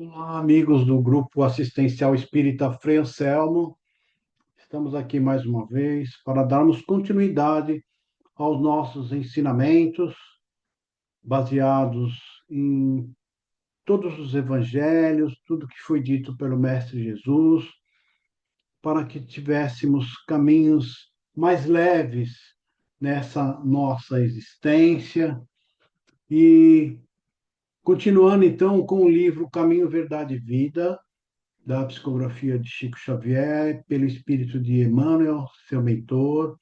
Olá, amigos do Grupo Assistencial Espírita Frei Anselmo. Estamos aqui mais uma vez para darmos continuidade aos nossos ensinamentos, baseados em todos os evangelhos, tudo que foi dito pelo Mestre Jesus, para que tivéssemos caminhos mais leves nessa nossa existência. E continuando então com o livro Caminho, Verdade e Vida, da psicografia de Chico Xavier, pelo espírito de Emmanuel, seu mentor,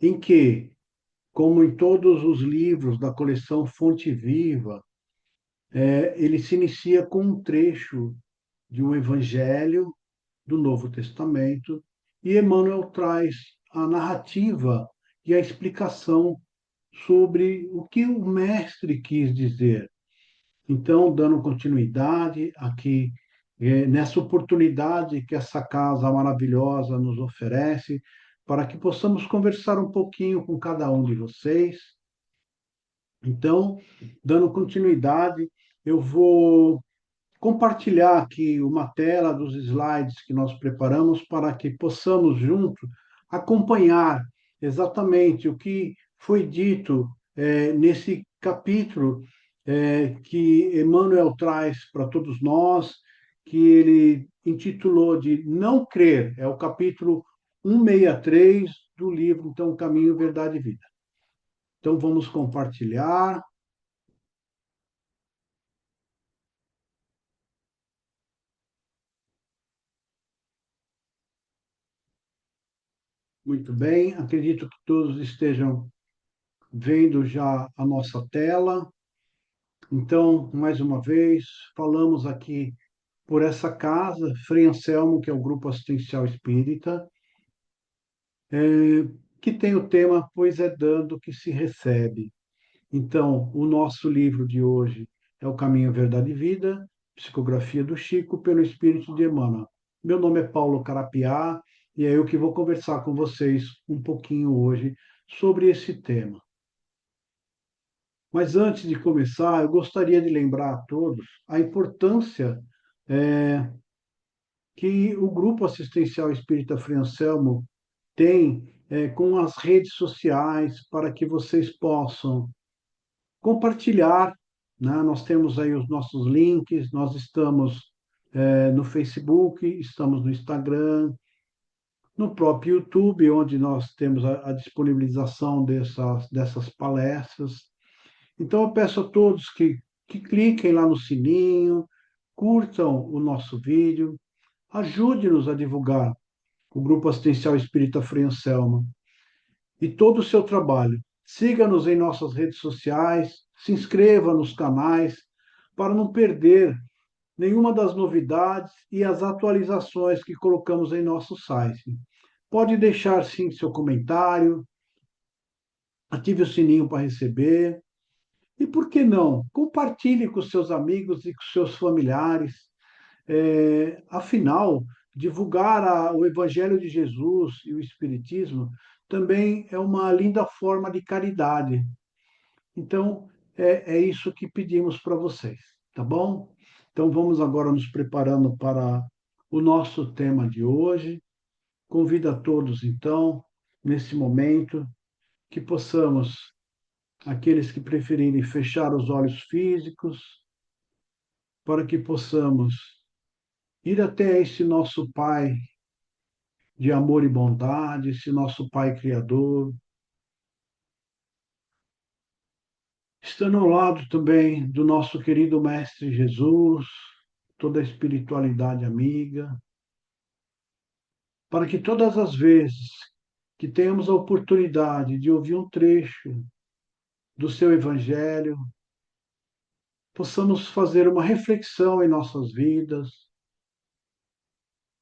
em que, como em todos os livros da coleção Fonte Viva, ele se inicia com um trecho de um evangelho do Novo Testamento, e Emmanuel traz a narrativa e a explicação sobre o que o mestre quis dizer. Então, dando continuidade aqui, nessa oportunidade que essa casa maravilhosa nos oferece, para que possamos conversar um pouquinho com cada um de vocês. Então, dando continuidade, eu vou compartilhar aqui uma tela dos slides que nós preparamos para que possamos juntos acompanhar exatamente o que foi dito nesse capítulo que Emmanuel traz para todos nós, que ele intitulou de Não Crer, é o capítulo 163 do livro, então, Caminho, Verdade e Vida. Então, vamos compartilhar. Muito bem, acredito que todos estejam vendo já a nossa tela. Então, mais uma vez, falamos aqui por essa casa, Frei Anselmo, que é o Grupo Assistencial Espírita, que tem o tema Pois é dando que se recebe. Então, o nosso livro de hoje é O Caminho, Verdade e Vida, psicografia do Chico, pelo Espírito de Emmanuel. Meu nome é Paulo Carapiá e é eu que vou conversar com vocês um pouquinho hoje sobre esse tema. Mas antes de começar, eu gostaria de lembrar a todos a importância é, que o Grupo Assistencial Espírita Frei Anselmo tem com as redes sociais para que vocês possam compartilhar, né? Nós temos aí os nossos links, nós estamos no Facebook, estamos no Instagram, no próprio YouTube, onde nós temos a disponibilização dessas palestras. Então, eu peço a todos que cliquem lá no sininho, curtam o nosso vídeo, ajude-nos a divulgar o Grupo Assistencial Espírita Frei Anselmo e todo o seu trabalho. Siga-nos em nossas redes sociais, se inscreva nos canais para não perder nenhuma das novidades e as atualizações que colocamos em nosso site. Pode deixar sim seu comentário, ative o sininho para receber. E por que não? Compartilhe com seus amigos e com seus familiares. Afinal, divulgar o Evangelho de Jesus e o Espiritismo também é uma linda forma de caridade. Então, é isso que pedimos para vocês, tá bom? Então, vamos agora nos preparando para o nosso tema de hoje. Convido a todos, então, nesse momento, que possamos, aqueles que preferirem, fechar os olhos físicos, para que possamos ir até esse nosso Pai de amor e bondade, esse nosso Pai Criador, estando ao lado também do nosso querido Mestre Jesus, toda a espiritualidade amiga, para que todas as vezes que tenhamos a oportunidade de ouvir um trecho do seu Evangelho, possamos fazer uma reflexão em nossas vidas,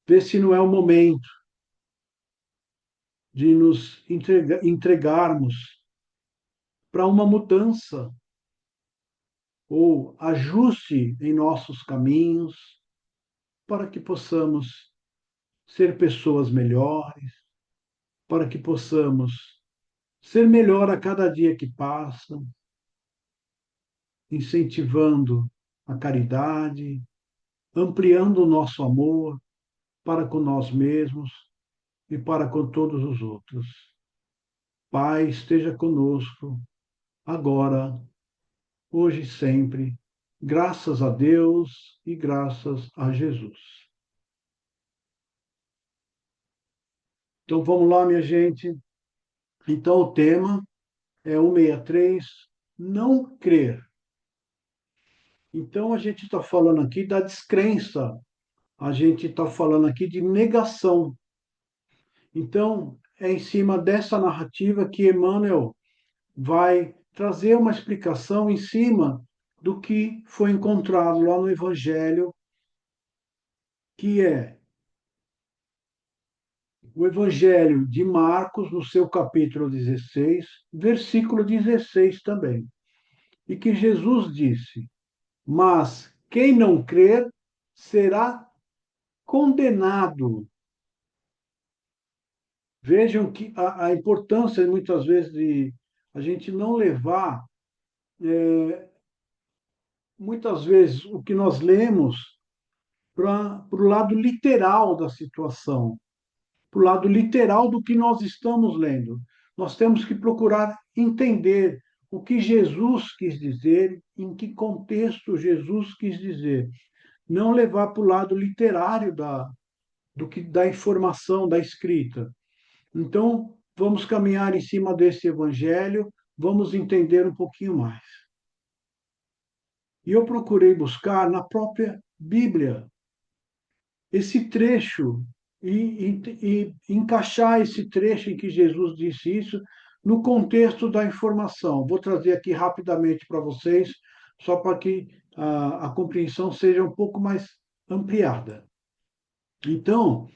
ver se não é o momento de nos entregarmos para uma mudança ou ajuste em nossos caminhos, para que possamos ser pessoas melhores, para que possamos ser melhor a cada dia que passa, incentivando a caridade, ampliando o nosso amor para com nós mesmos e para com todos os outros. Pai, esteja conosco, agora, hoje e sempre, graças a Deus e graças a Jesus. Então vamos lá, minha gente. Então o tema é 163, não crer. Então a gente está falando aqui da descrença, a gente está falando aqui de negação. Então é em cima dessa narrativa que Emmanuel vai trazer uma explicação em cima do que foi encontrado lá no Evangelho, que é o Evangelho de Marcos, no seu capítulo 16, versículo 16 também. E que Jesus disse: Mas quem não crer será condenado. Vejam que a importância, muitas vezes, de a gente não levar, muitas vezes, o que nós lemos para o lado literal da situação, para o lado literal do que nós estamos lendo. Nós temos que procurar entender o que Jesus quis dizer, em que contexto Jesus quis dizer. Não levar para o lado literário da informação, da escrita. Então, vamos caminhar em cima desse evangelho, vamos entender um pouquinho mais. E eu procurei buscar na própria Bíblia esse trecho e encaixar esse trecho em que Jesus disse isso no contexto da informação. Vou trazer aqui rapidamente para vocês, só para que a compreensão seja um pouco mais ampliada. Então,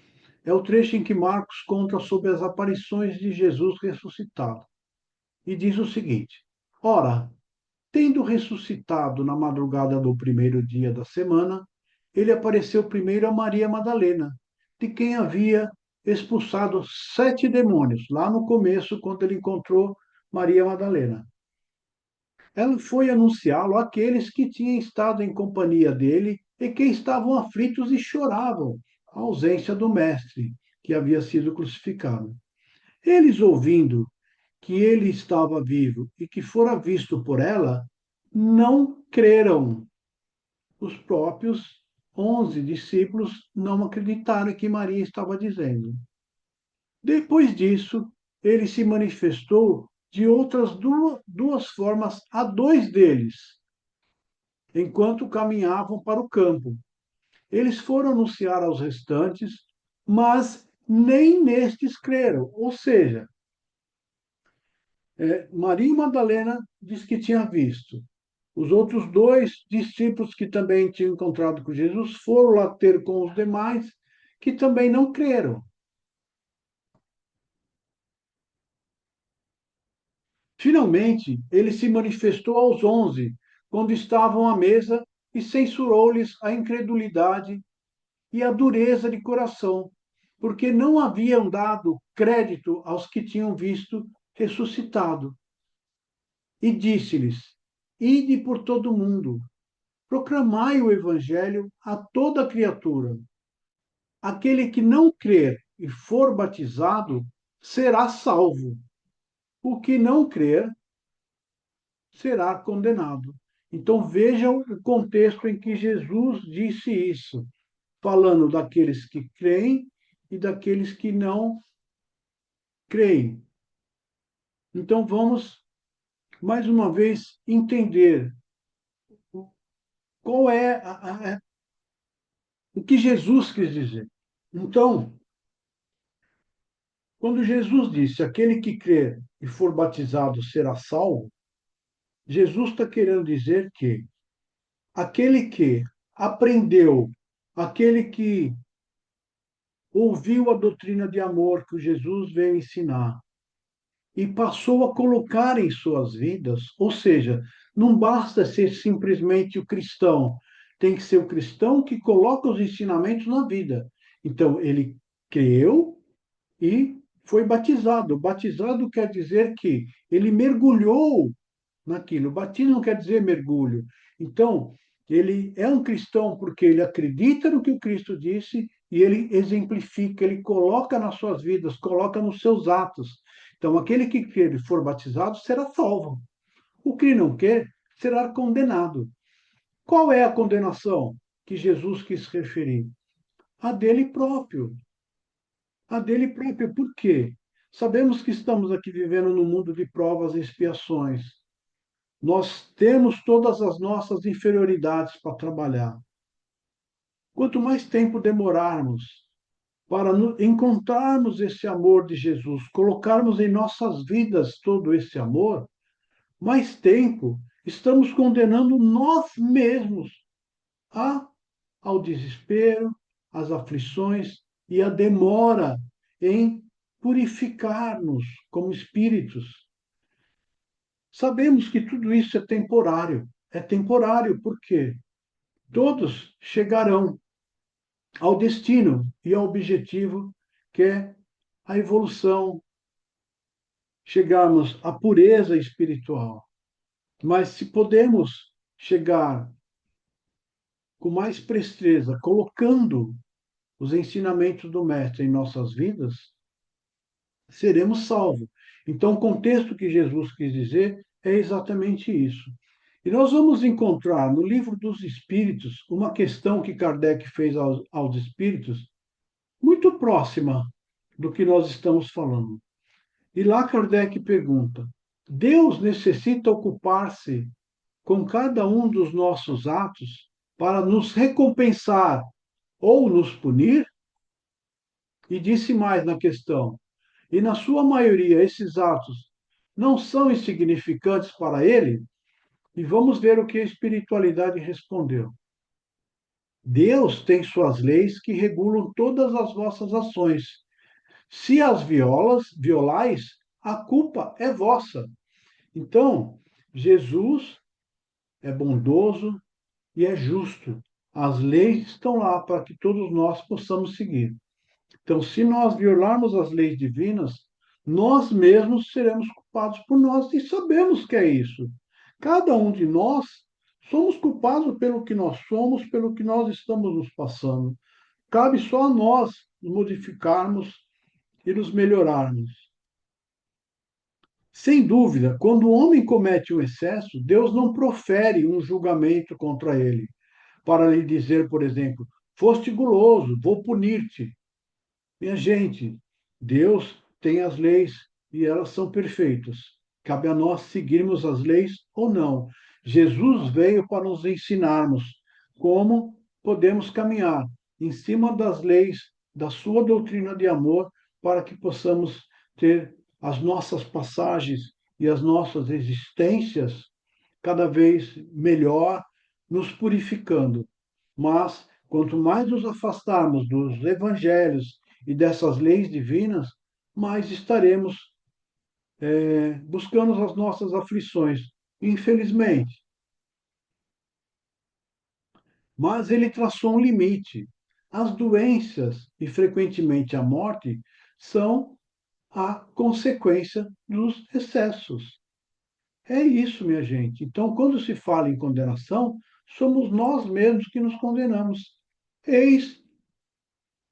é o trecho em que Marcos conta sobre as aparições de Jesus ressuscitado. E diz o seguinte: Ora, tendo ressuscitado na madrugada do primeiro dia da semana, ele apareceu primeiro a Maria Madalena, de quem havia expulsado 7 demônios, lá no começo, quando ele encontrou Maria Madalena. Ela foi anunciá-lo àqueles que tinham estado em companhia dele e que estavam aflitos e choravam a ausência do Mestre, que havia sido crucificado. Eles, ouvindo que ele estava vivo e que fora visto por ela, não creram. Os próprios 11 discípulos não acreditaram que Maria estava dizendo. Depois disso, ele se manifestou de outras duas formas a 2 deles, enquanto caminhavam para o campo. Eles foram anunciar aos restantes, mas nem nestes creram. Ou seja, Maria Madalena diz que tinha visto. Os outros 2 discípulos que também tinham encontrado com Jesus foram lá ter com os demais, que também não creram. Finalmente, ele se manifestou aos 11, quando estavam à mesa, e censurou-lhes a incredulidade e a dureza de coração, porque não haviam dado crédito aos que tinham visto ressuscitado. E disse-lhes: Ide por todo o mundo, proclamai o evangelho a toda criatura. Aquele que não crer e for batizado será salvo. O que não crer será condenado. Então vejam o contexto em que Jesus disse isso, falando daqueles que creem e daqueles que não creem. Então vamos mais uma vez entender qual é o que Jesus quis dizer. Então, quando Jesus disse: aquele que crer e for batizado será salvo, Jesus está querendo dizer que aquele que aprendeu, aquele que ouviu a doutrina de amor que Jesus veio ensinar e passou a colocar em suas vidas, ou seja, não basta ser simplesmente o cristão, tem que ser o cristão que coloca os ensinamentos na vida. Então, ele creu e foi batizado. Batizado quer dizer que ele mergulhou naquilo. Batismo não quer dizer mergulho. Então, Ele é um cristão porque ele acredita no que o Cristo disse e ele exemplifica, ele coloca nas suas vidas, coloca nos seus atos. Então, aquele que for batizado será salvo. O que não quer será condenado. Qual é a condenação que Jesus quis referir? A dele próprio. A dele próprio. Por quê? Sabemos que estamos aqui vivendo num mundo de provas e expiações. Nós temos todas as nossas inferioridades para trabalhar. Quanto mais tempo demorarmos para encontrarmos esse amor de Jesus, colocarmos em nossas vidas todo esse amor, mais tempo estamos condenando nós mesmos a, ao desespero, às aflições e à demora em purificar-nos como espíritos. Sabemos que tudo isso é temporário. É temporário porque todos chegarão ao destino e ao objetivo que é a evolução, chegarmos à pureza espiritual. Mas se podemos chegar com mais presteza, colocando os ensinamentos do Mestre em nossas vidas, seremos salvos. Então, o contexto que Jesus quis dizer é exatamente isso. E nós vamos encontrar no Livro dos Espíritos uma questão que Kardec fez aos espíritos, muito próxima do que nós estamos falando. E lá Kardec pergunta: Deus necessita ocupar-se com cada um dos nossos atos para nos recompensar ou nos punir? E disse mais na questão: e na sua maioria esses atos não são insignificantes para ele? E vamos ver o que a espiritualidade respondeu. Deus tem suas leis que regulam todas as vossas ações. Se as violais, a culpa é vossa. Então, Jesus é bondoso e é justo. As leis estão lá para que todos nós possamos seguir. Então, se nós violarmos as leis divinas, nós mesmos seremos culpados por nós e sabemos que é isso. Cada um de nós somos culpados pelo que nós somos, pelo que nós estamos nos passando. Cabe só a nós nos modificarmos e nos melhorarmos. Sem dúvida, quando o homem comete um excesso, Deus não profere um julgamento contra ele, para lhe dizer, por exemplo, foste guloso, vou punir-te. Minha gente, Deus tem as leis e elas são perfeitas. Cabe a nós seguirmos as leis ou não. Jesus veio para nos ensinarmos como podemos caminhar em cima das leis da sua doutrina de amor para que possamos ter as nossas passagens e as nossas existências cada vez melhor, nos purificando. Mas, quanto mais nos afastarmos dos evangelhos e dessas leis divinas, mais estaremos buscando as nossas aflições, infelizmente. Mas ele traçou um limite. As doenças e, frequentemente, a morte são a consequência dos excessos. É isso, minha gente. Então, quando se fala em condenação, somos nós mesmos que nos condenamos. Eis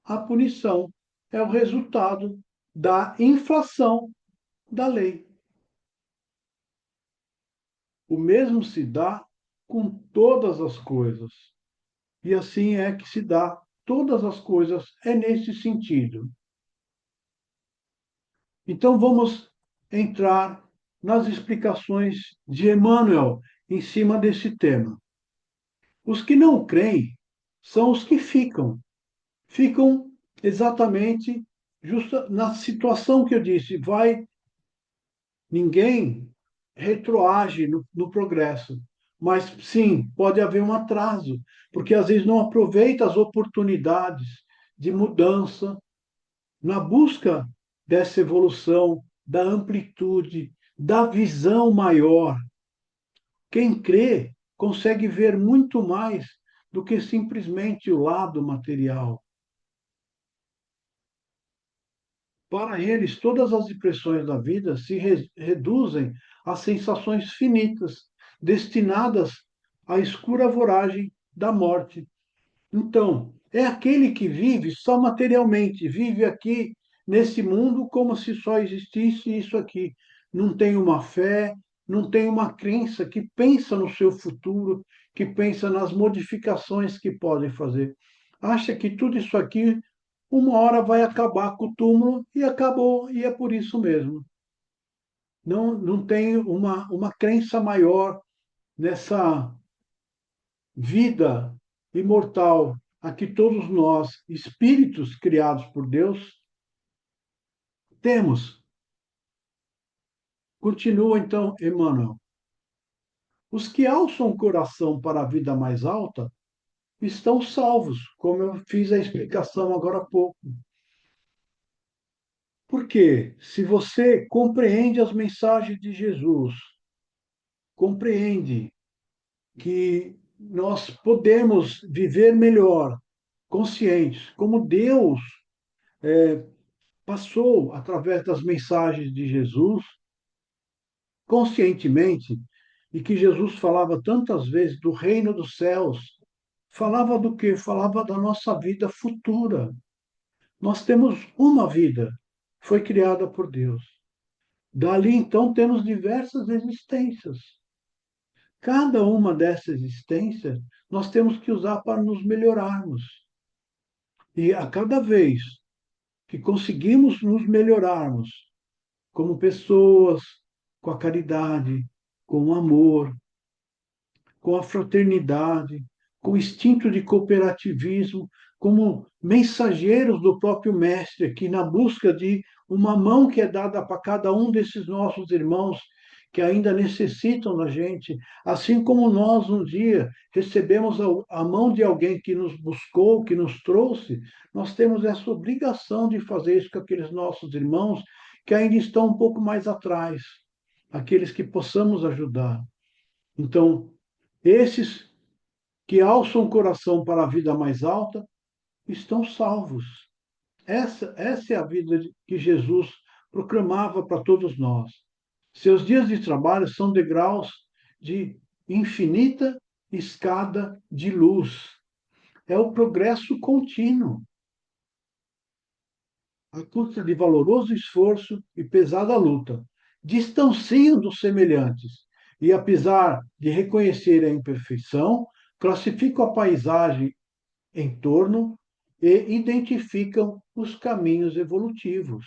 a punição. É o resultado da infração da lei. O mesmo se dá com todas as coisas. E assim é que se dá todas as coisas, é nesse sentido. Então vamos entrar nas explicações de Emmanuel em cima desse tema. Os que não creem são os que ficam exatamente justa na situação que eu disse, ninguém retroage no progresso, mas sim, pode haver um atraso, porque às vezes não aproveita as oportunidades de mudança na busca dessa evolução, da amplitude, da visão maior. Quem crê consegue ver muito mais do que simplesmente o lado material. Para eles, todas as impressões da vida se reduzem a sensações finitas, destinadas a escura voragem da morte. Então, é aquele que vive só materialmente, vive aqui nesse mundo como se só existisse isso aqui. Não tem uma fé, não tem uma crença que pensa no seu futuro, que pensa nas modificações que podem fazer. Acha que tudo isso aqui, uma hora vai acabar com o túmulo e acabou, e é por isso mesmo. Não tem uma crença maior nessa vida imortal a que todos nós, espíritos criados por Deus, temos. Continua então Emmanuel. Os que alçam o coração para a vida mais alta estão salvos, como eu fiz a explicação agora há pouco. Porque se você compreende as mensagens de Jesus, compreende que nós podemos viver melhor, conscientes, como Deus passou através das mensagens de Jesus, conscientemente, e que Jesus falava tantas vezes do reino dos céus, falava do quê? Falava da nossa vida futura. Nós temos uma vida, foi criada por Deus. Dali, então, temos diversas existências. Cada uma dessas existências nós temos que usar para nos melhorarmos. E a cada vez que conseguimos nos melhorarmos como pessoas, com a caridade, com o amor, com a fraternidade, com o instinto de cooperativismo, como mensageiros do próprio Mestre, aqui na busca de uma mão que é dada para cada um desses nossos irmãos que ainda necessitam da gente, assim como nós um dia recebemos a mão de alguém que nos buscou, que nos trouxe, nós temos essa obrigação de fazer isso com aqueles nossos irmãos que ainda estão um pouco mais atrás, aqueles que possamos ajudar. Então, esses que alçam o coração para a vida mais alta estão salvos. Essa é a vida que Jesus proclamava para todos nós. Seus dias de trabalho são degraus de infinita escada de luz. É o progresso contínuo, à custa de valoroso esforço e pesada luta. Distanciam dos semelhantes e, apesar de reconhecer a imperfeição, classificam a paisagem em torno e identificam os caminhos evolutivos.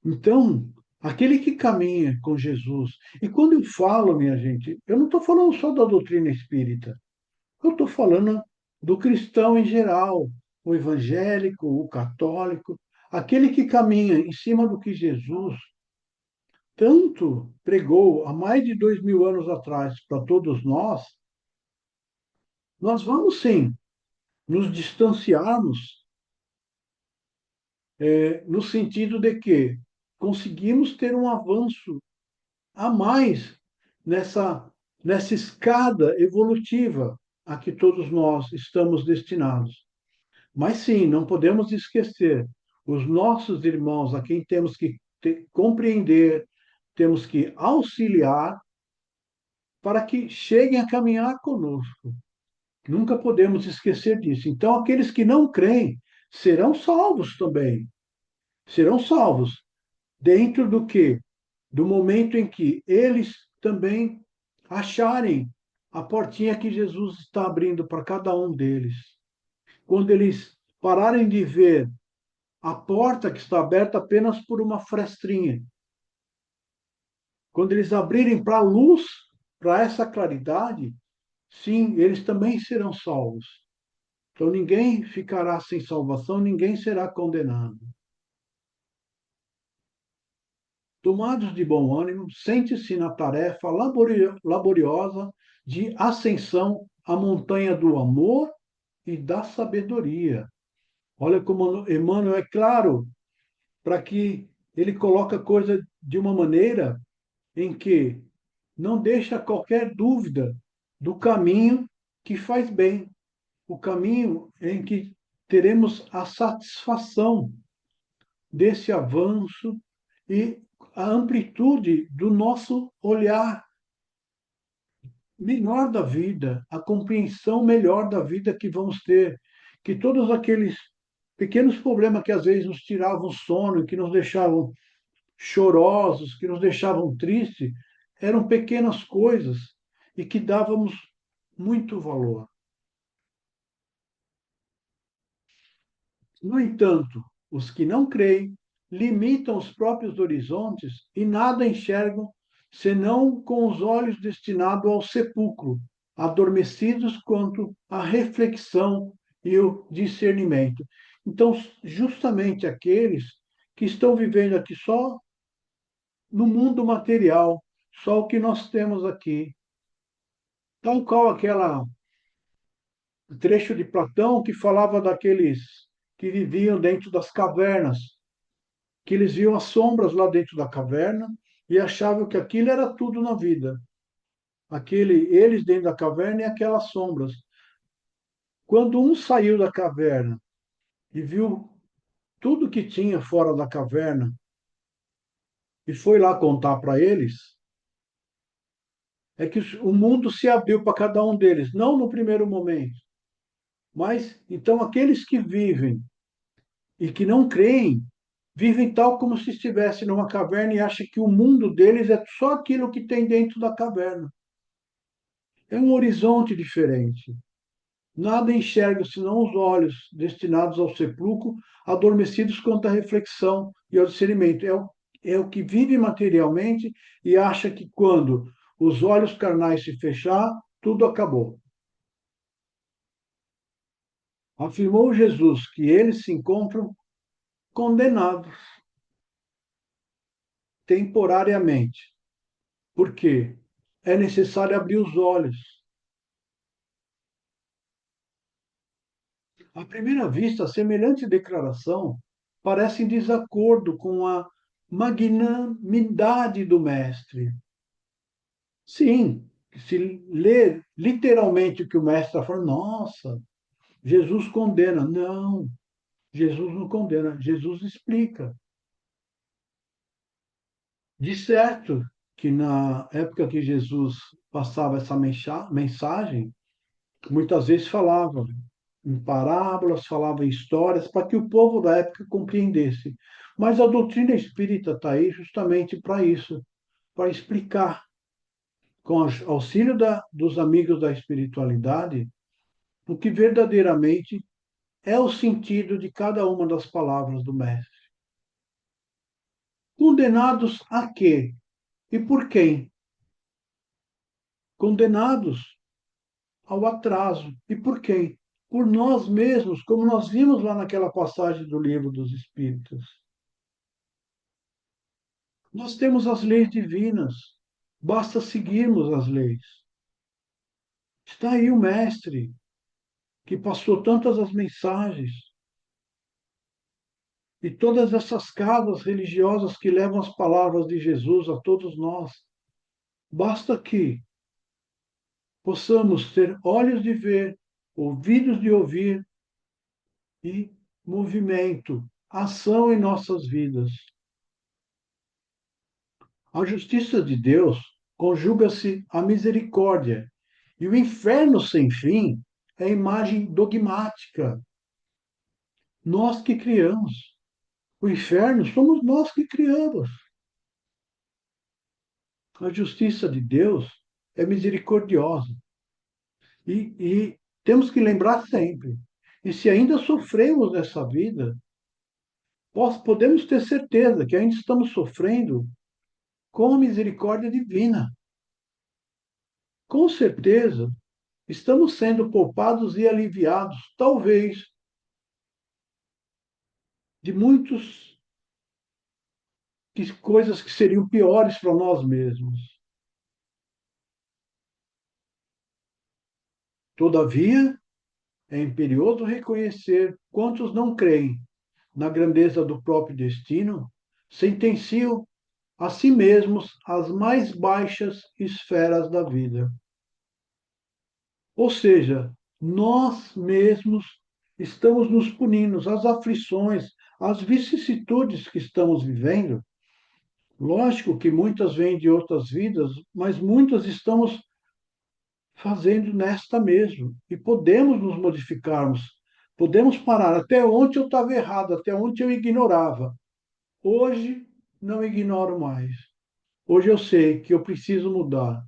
Então, aquele que caminha com Jesus, e quando eu falo, minha gente, eu não estou falando só da doutrina espírita, eu estou falando do cristão em geral, o evangélico, o católico, aquele que caminha em cima do que Jesus tanto pregou há mais de 2000 anos atrás para todos nós vamos sim nos distanciarmos no sentido de que conseguimos ter um avanço a mais nessa escada evolutiva a que todos nós estamos destinados. Mas sim, não podemos esquecer os nossos irmãos a quem temos que compreender, temos que auxiliar para que cheguem a caminhar conosco. Nunca podemos esquecer disso. Então, aqueles que não creem serão salvos também. Serão salvos dentro do que? Do momento em que eles também acharem a portinha que Jesus está abrindo para cada um deles. Quando eles pararem de ver a porta que está aberta apenas por uma frestrinha, quando eles abrirem para a luz, para essa claridade, sim, eles também serão salvos. Então ninguém ficará sem salvação, ninguém será condenado. Tomados de bom ânimo, sente-se na tarefa laboriosa de ascensão à montanha do amor e da sabedoria. Olha como Emmanuel é claro, para que ele coloca a coisa de uma maneira em que não deixa qualquer dúvida do caminho que faz bem, o caminho em que teremos a satisfação desse avanço e a amplitude do nosso olhar melhor da vida, a compreensão melhor da vida que vamos ter, que todos aqueles pequenos problemas que às vezes nos tiravam o sono, que nos deixavam chorosos, que nos deixavam tristes, eram pequenas coisas e que dávamos muito valor. No entanto, os que não creem limitam os próprios horizontes e nada enxergam senão com os olhos destinados ao sepulcro, adormecidos quanto à reflexão e o discernimento. Então, justamente aqueles que estão vivendo aqui só no mundo material, só o que nós temos aqui, tal qual aquela trecho de Platão que falava daqueles que viviam dentro das cavernas, que eles viam as sombras lá dentro da caverna e achavam que aquilo era tudo na vida. Eles dentro da caverna e aquelas sombras. Quando um saiu da caverna e viu tudo que tinha fora da caverna e foi lá contar para eles, é que o mundo se abriu para cada um deles, não no primeiro momento, mas então aqueles que vivem e que não creem, vivem tal como se estivesse numa caverna e acham que o mundo deles é só aquilo que tem dentro da caverna. É um horizonte diferente. Nada enxerga senão os olhos destinados ao sepulcro, adormecidos quanto à reflexão e ao discernimento. É o que vive materialmente e acha que quando os olhos carnais se fechar, tudo acabou. Afirmou Jesus que eles se encontram condenados temporariamente. Por quê? É necessário abrir os olhos. À primeira vista, semelhante declaração parece em desacordo com a magnanimidade do Mestre. Sim, se ler literalmente o que o Mestre está falando, nossa, Jesus condena. Não, Jesus não condena, Jesus explica. De certo que na época que Jesus passava essa mensagem, muitas vezes falava em parábolas, falava em histórias, para que o povo da época compreendesse. Mas a doutrina espírita está aí justamente para isso, para explicar, com auxílio dos amigos da espiritualidade, o que verdadeiramente é o sentido de cada uma das palavras do Mestre. Condenados a quê? E por quem? Condenados ao atraso. E por quem? Por nós mesmos, como nós vimos lá naquela passagem do livro dos Espíritos. Nós temos as leis divinas, basta seguirmos as leis. Está aí o Mestre, que passou tantas as mensagens, e todas essas casas religiosas que levam as palavras de Jesus a todos nós. Basta que possamos ter olhos de ver, ouvidos de ouvir e movimento, ação em nossas vidas. A justiça de Deus conjuga-se à misericórdia, e o inferno sem fim é a imagem dogmática. Nós que criamos. O inferno somos nós que criamos. A justiça de Deus é misericordiosa. E temos que lembrar sempre. E se ainda sofremos nessa vida, podemos ter certeza que ainda estamos sofrendo com a misericórdia divina. Com certeza, estamos sendo poupados e aliviados, talvez, de muitas coisas que seriam piores para nós mesmos. Todavia, é imperioso reconhecer quantos não creem na grandeza do próprio destino, sentenciam a si mesmos as mais baixas esferas da vida. Ou seja, nós mesmos estamos nos punindo, as aflições, as vicissitudes que estamos vivendo. Lógico que muitas vêm de outras vidas, mas muitas estamos fazendo nesta mesmo. E podemos nos modificarmos, podemos parar. Até ontem eu estava errado, até ontem eu ignorava. Hoje não ignoro mais. Hoje eu sei que eu preciso mudar.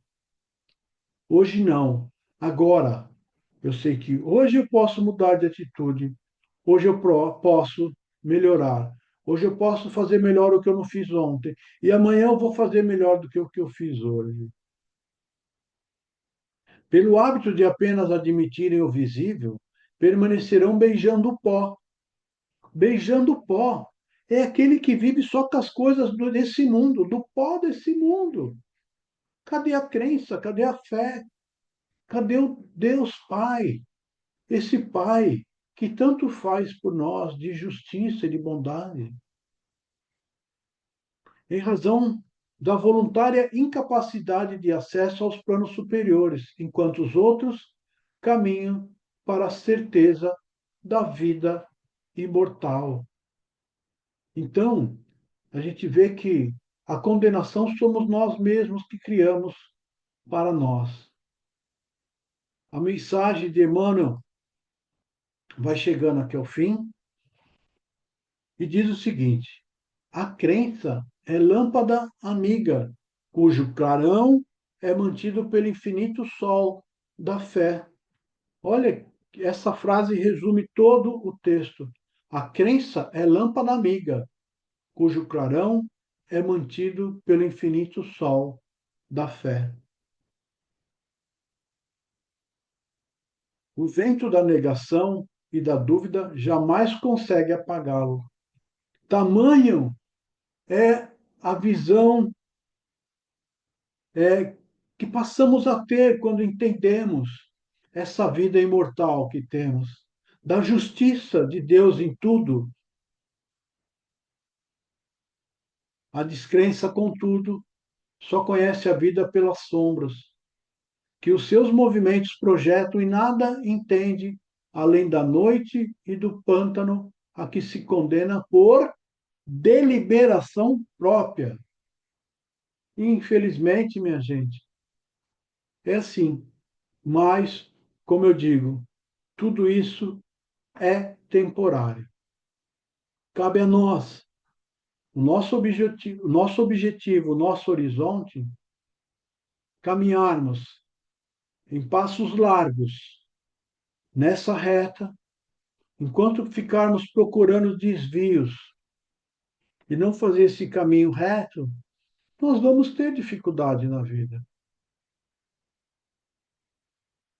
Hoje não. Agora eu sei que hoje eu posso mudar de atitude. Hoje eu posso melhorar. Hoje eu posso fazer melhor o que eu não fiz ontem. E amanhã eu vou fazer melhor do que o que eu fiz hoje. Pelo hábito de apenas admitirem o visível, permanecerão beijando o pó. Beijando o pó. É aquele que vive só com as coisas desse mundo, do pó desse mundo. Cadê a crença? Cadê a fé? Cadê o Deus Pai? Esse Pai que tanto faz por nós de justiça e de bondade. Em razão da voluntária incapacidade de acesso aos planos superiores, enquanto os outros caminham para a certeza da vida imortal. Então, a gente vê que a condenação somos nós mesmos que criamos para nós. A mensagem de Emmanuel vai chegando aqui ao fim e diz o seguinte: a crença é lâmpada amiga, cujo clarão é mantido pelo infinito sol da fé. Olha, essa frase resume todo o texto. A crença é lâmpada amiga, cujo clarão é mantido pelo infinito sol da fé. O vento da negação e da dúvida jamais consegue apagá-lo. Tamanho é a visão que passamos a ter quando entendemos essa vida imortal que temos, da justiça de Deus em tudo. A descrença, contudo, só conhece a vida pelas sombras, que os seus movimentos projetam e nada entende além da noite e do pântano a que se condena por deliberação própria. Infelizmente, minha gente, é assim. Mas, como eu digo, tudo isso é temporário. Cabe a nós, o nosso horizonte, caminharmos em passos largos nessa reta, enquanto ficarmos procurando desvios e não fazer esse caminho reto, nós vamos ter dificuldade na vida.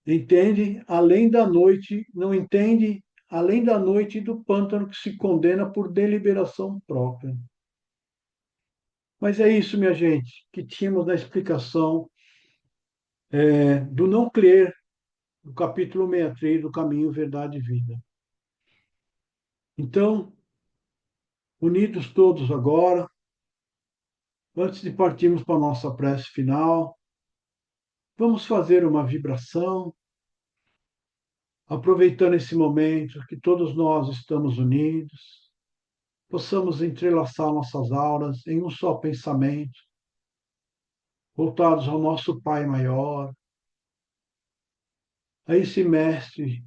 Entende? Além da noite, não entende? Além da noite e do pântano que se condena por deliberação própria. Mas é isso, minha gente, que tínhamos na explicação do não crer, do capítulo 63 do Caminho, Verdade e Vida. Então, unidos todos agora, antes de partirmos para a nossa prece final, vamos fazer uma vibração, aproveitando esse momento que todos nós estamos unidos, possamos entrelaçar nossas auras em um só pensamento, voltados ao nosso Pai maior, a esse Mestre,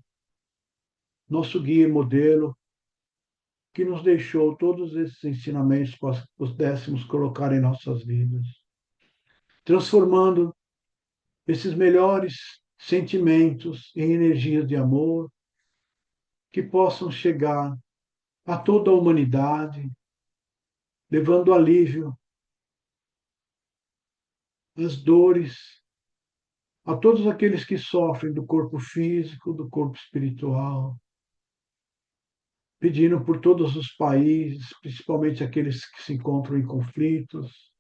nosso guia e modelo, que nos deixou todos esses ensinamentos para que pudéssemos colocar em nossas vidas, transformando esses melhores sentimentos em energias de amor que possam chegar a toda a humanidade, levando alívio às dores, a todos aqueles que sofrem do corpo físico, do corpo espiritual, pedindo por todos os países, principalmente aqueles que se encontram em conflitos,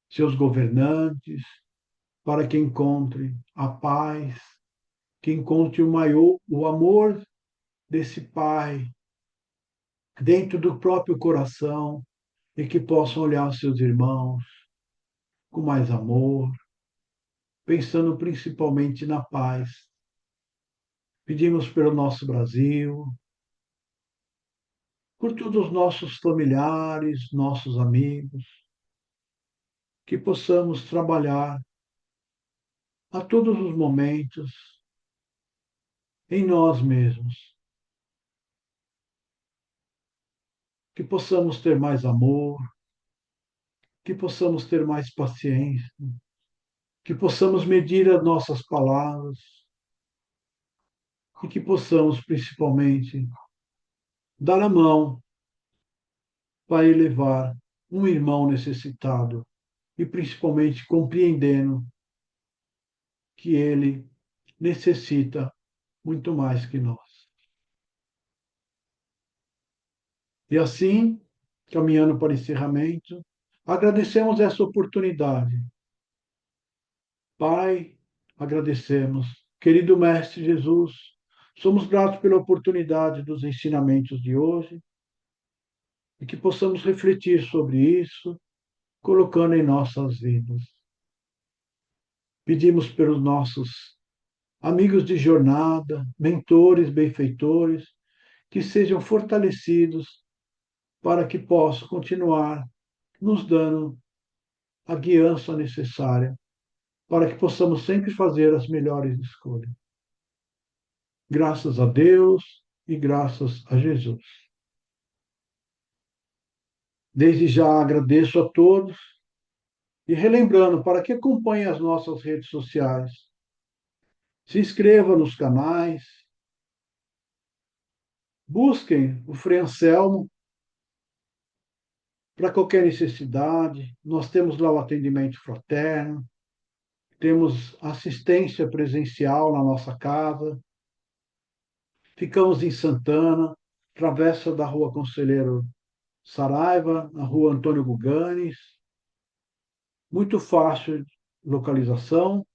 seus governantes, para que encontre a paz, que encontre o amor desse Pai dentro do próprio coração e que possam olhar seus irmãos com mais amor, pensando principalmente na paz. Pedimos pelo nosso Brasil, por todos os nossos familiares, nossos amigos, que possamos trabalhar a todos os momentos, em nós mesmos, que possamos ter mais amor, que possamos ter mais paciência, que possamos medir as nossas palavras e que possamos, principalmente, dar a mão para elevar um irmão necessitado e, principalmente, compreendendo que ele necessita muito mais que nós. E assim, caminhando para o encerramento, agradecemos essa oportunidade. Pai, agradecemos. Querido Mestre Jesus, somos gratos pela oportunidade dos ensinamentos de hoje e que possamos refletir sobre isso, colocando em nossas vidas. Pedimos pelos nossos amigos de jornada, mentores, benfeitores, que sejam fortalecidos para que possam continuar nos dando a guiança necessária para que possamos sempre fazer as melhores escolhas. Graças a Deus e graças a Jesus. Desde já agradeço a todos e relembrando para que acompanhem as nossas redes sociais, se inscreva nos canais, busquem o Frei Anselmo para qualquer necessidade. Nós temos lá o atendimento fraterno, temos assistência presencial na nossa casa. Ficamos em Santana, travessa da Rua Conselheiro Saraiva, na Rua Antônio Guganes. Muito fácil localização.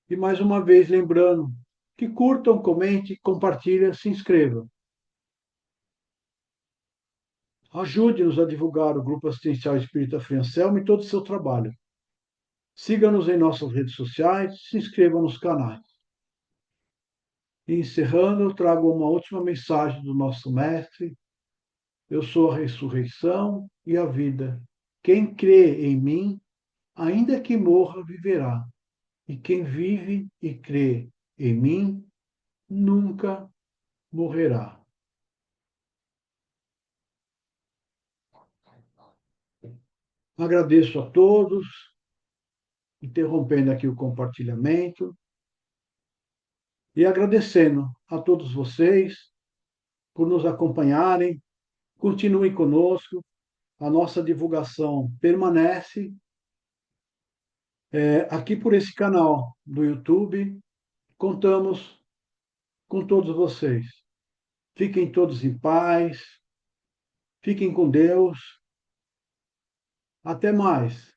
E mais uma vez lembrando que curtam, comentem, compartilhem, se inscrevam. Ajude-nos a divulgar o Grupo Assistencial Espírita Frei Anselmo e todo o seu trabalho. Siga-nos em nossas redes sociais, se inscrevam nos canais. E encerrando, eu trago uma última mensagem do nosso Mestre. Eu sou a ressurreição e a vida. Quem crê em mim, ainda que morra, viverá. E quem vive e crê em mim, nunca morrerá. Agradeço a todos, interrompendo aqui o compartilhamento, e agradecendo a todos vocês por nos acompanharem. Continuem conosco, a nossa divulgação permanece aqui por esse canal do YouTube. Contamos com todos vocês. Fiquem todos em paz, fiquem com Deus. Até mais.